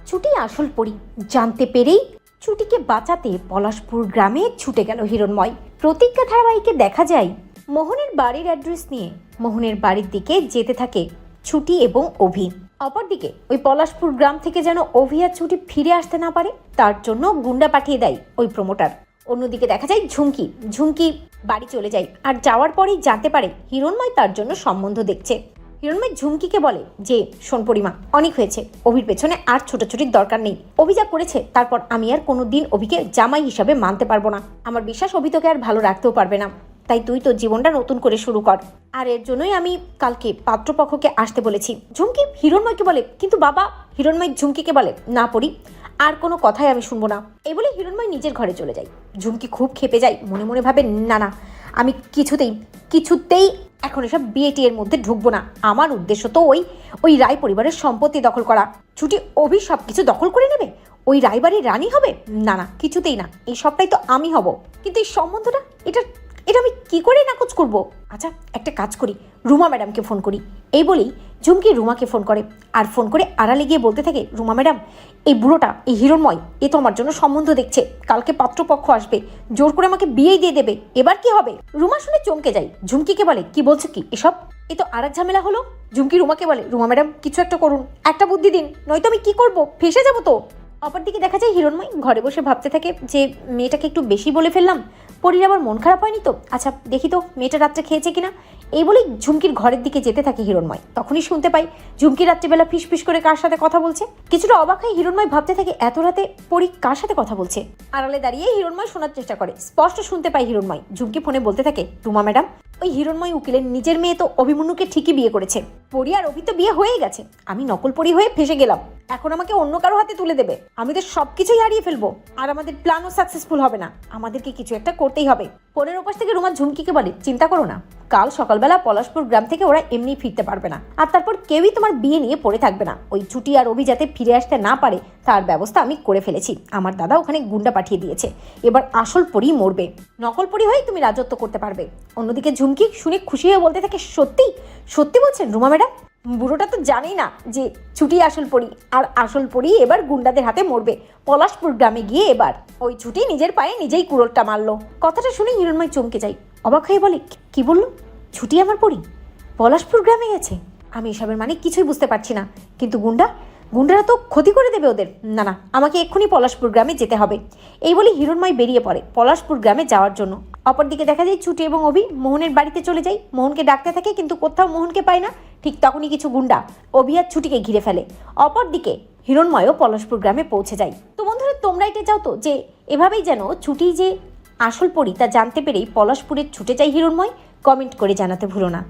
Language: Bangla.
ছুটি আসল পরি জানতে পেরেই ছুটিকে বাঁচাতে পলাশপুর গ্রামে ছুটে গেল হিরণময়। প্রতিজ্ঞা ধারাবাহিকে দেখা যায় মোহনের বাড়ির অ্যাড্রেস নিয়ে মোহনের বাড়ির দিকে যেতে থাকে ছুটি এবং অভি। অপরদিকে ওই পলাশপুর গ্রাম থেকে যেন অভি আর ছুটি ফিরে আসতে না পারে তার জন্য গুন্ডা পাঠিয়ে দেয় ওই প্রমোটার। অন্যদিকে দেখা যায় ঝুমকি বাড়ি চলে যায় আর যাওয়ার পরেই জানতে পারে হিরণময় তার জন্য সম্বন্ধ দেখছে। হিরণময় ঝুমকিকে বলে যে শোন পরিমা, অনেক হয়েছে, অভির পেছনে আর ছোটাছুটির দরকার নেই। অভি যা করেছে তারপর আমি আর কোনোদিন অভিকে জামাই হিসাবে মানতে পারবো না। আমার বিশ্বাস অভি তোকে আর ভালো রাখতেও পারবে না, তাই তুই তোর জীবনটা নতুন করে শুরু কর। আর এর জন্যই আমি কালকে পাত্রপক্ষকে আসতে বলেছি। ঝুমকি হিরণময়কে বলে কিন্তু বাবা। হিরণময় ঝুমকিকে বলে না পরি, আর কোনো কথাই আমি শুনবো না। এই বলে হিরণময় নিজের ঘরে চলে যায়। ঝুমকি খুব খেপে যায়, মনে মনে ভাবে না আমি কিছুতেই এখন এসব বিয়েটির মধ্যে ঢুকবো না। আমার উদ্দেশ্য তো ওই রায় পরিবারের সম্পত্তি দখল করা। ছুটি অভি সব কিছু দখল করে নেবে, ওই রায়বাড়ির রানী হবে। না কিছুতেই না, এই সবটাই তো আমি হব। কিন্তু এই সম্বন্ধটা এটা আমি কি করে নাকচ করবো? আচ্ছা একটা কাজ করি, রুমা ম্যাডামকে ফোন করি। এই বলেই ঝুমকি রুমাকে ফোন করে আর ফোন করে আড়ালে গিয়ে বলতে থাকে, রুমা ম্যাডাম, এই বুড়োটা এই হিরণময় এ তো আমার জন্য সম্বন্ধ দেখছে, কালকে পাত্রপক্ষ আসবে, জোর করে আমাকে বিয়েই দিয়ে দেবে, এবার কি হবে? রুমা শুনে চমকে যায়, ঝুমকিকে বলে কি বলছো কি এসব? এ তো আর এক ঝামেলা হলো। ঝুমকি রুমাকে বলে, রুমা ম্যাডাম কিছু একটা করুন, একটা বুদ্ধি দিন, নয়তো আমি কি করবো, ফেসে যাবো তো। অপরদিকে দেখা যায় হিরণময় ঘরে বসে ভাবতে থাকে যে মেয়েটাকে একটু বেশি বলে ফেললাম, পরীর আবার মন খারাপ হয়নি তো? আচ্ছা দেখি তো মেয়েটা রাত্রে খেয়েছে কিনা। এই বলেই ঝুমকির ঘরের দিকে যেতে থাকে হিরণময়। তখনই শুনতে পাই ঝুমকি রাত্রিবেলা ফিস করে কার সাথে কথা বলছে। কিছুটা অবাক হয়ে হিরণময় ভাবতে থাকে এত রাতে পরী কার সাথে কথা বলছে। আড়ালে দাঁড়িয়ে হিরণময় শোনার চেষ্টা করে। স্পষ্ট শুনতে পাই হিরণময় ঝুমকি ফোনে বলতে থাকে, রুমা ম্যাডাম, ওই হিরণময় উকিলের নিজের মেয়ে তো অভিমন্যুকে ঠিকই বিয়ে করেছে। পরী আর অভি তো বিয়ে হয়ে গেছে, আমি নকল পরী হয়ে ফেসে গেলাম। এখন আমাকে অন্য কারো হাতে তুলে দেবে, আমি তো সবকিছুই হারিয়ে ফেলবো, আর আমাদের প্ল্যানও সাকসেসফুল হবে না। আমাদেরকে কিছু একটা করতেই হবে। ফোনের ওপাশ থেকে রুমা ঝুমকিকে বলে, চিন্তা করো না, কাল সকালবেলা পলাশপুর গ্রাম থেকে ওরা এমনি ফিরতে পারবে না, আর তারপর কেউই তোমার বিয়ে নিয়ে পড়ে থাকবে না। ওই ছুটি আর অভি যাতে ফিরে আসতে না পারে তার ব্যবস্থা আমি করে ফেলেছি। আমার দাদা ওখানে গুন্ডা পাঠিয়ে দিয়েছে, এবার আসল পরী মরবে, নকল পরী হয়েই তুমি রাজত্ব করতে পারবে। অন্যদিকে ঝুমকি শুনে খুশি হয়ে বলতে থাকে, সত্যি বলছেন রুমা ম্যাডাম? বুড়োটা তো জানেই না যে ছুটি আসল পরী, আর আসল পরী এবার গুন্ডাদের হাতে মরবে। পলাশপুর গ্রামে গিয়ে এবার ওই ছুটি নিজের পায়ে নিজেই কুড়োলটা মারলো। কথাটা শুনে হিরণময় চমকে যায়, অবাক হয়ে বলে, কি বললো? ছুটি আমার পরী পলাশপুর গ্রামে গেছে? আমি এসবের মানে কিছুই বুঝতে পারছি না। কিন্তু গুন্ডারা তো ক্ষতি করে দেবে ওদের। না আমাকে এক্ষুনি পলাশপুর গ্রামে যেতে হবে। এই বলে হিরণময় বেরিয়ে পড়ে পলাশপুর গ্রামে যাওয়ার জন্য। অপরদিকে দেখা যায় ছুটি এবং অভি মোহনের বাড়িতে চলে যায়। মোহনকে ডাকতে থাকে কিন্তু কোথাও মোহনকে পায় না। ঠিক তখনই কিছু গুন্ডা অভি আর ছুটিকে ঘিরে ফেলে। অপরদিকে হিরণময়ও পলাশপুর গ্রামে পৌঁছে যায়। তো বন্ধুরা, তোমরা এটা চাও তো যে এভাবেই যেন ছুটি যে আসল পরী তা জানতে পেরেই পলাশপুরে ছুটে যায় হিরণময়? কমেন্ট করে জানাতে ভুলো না।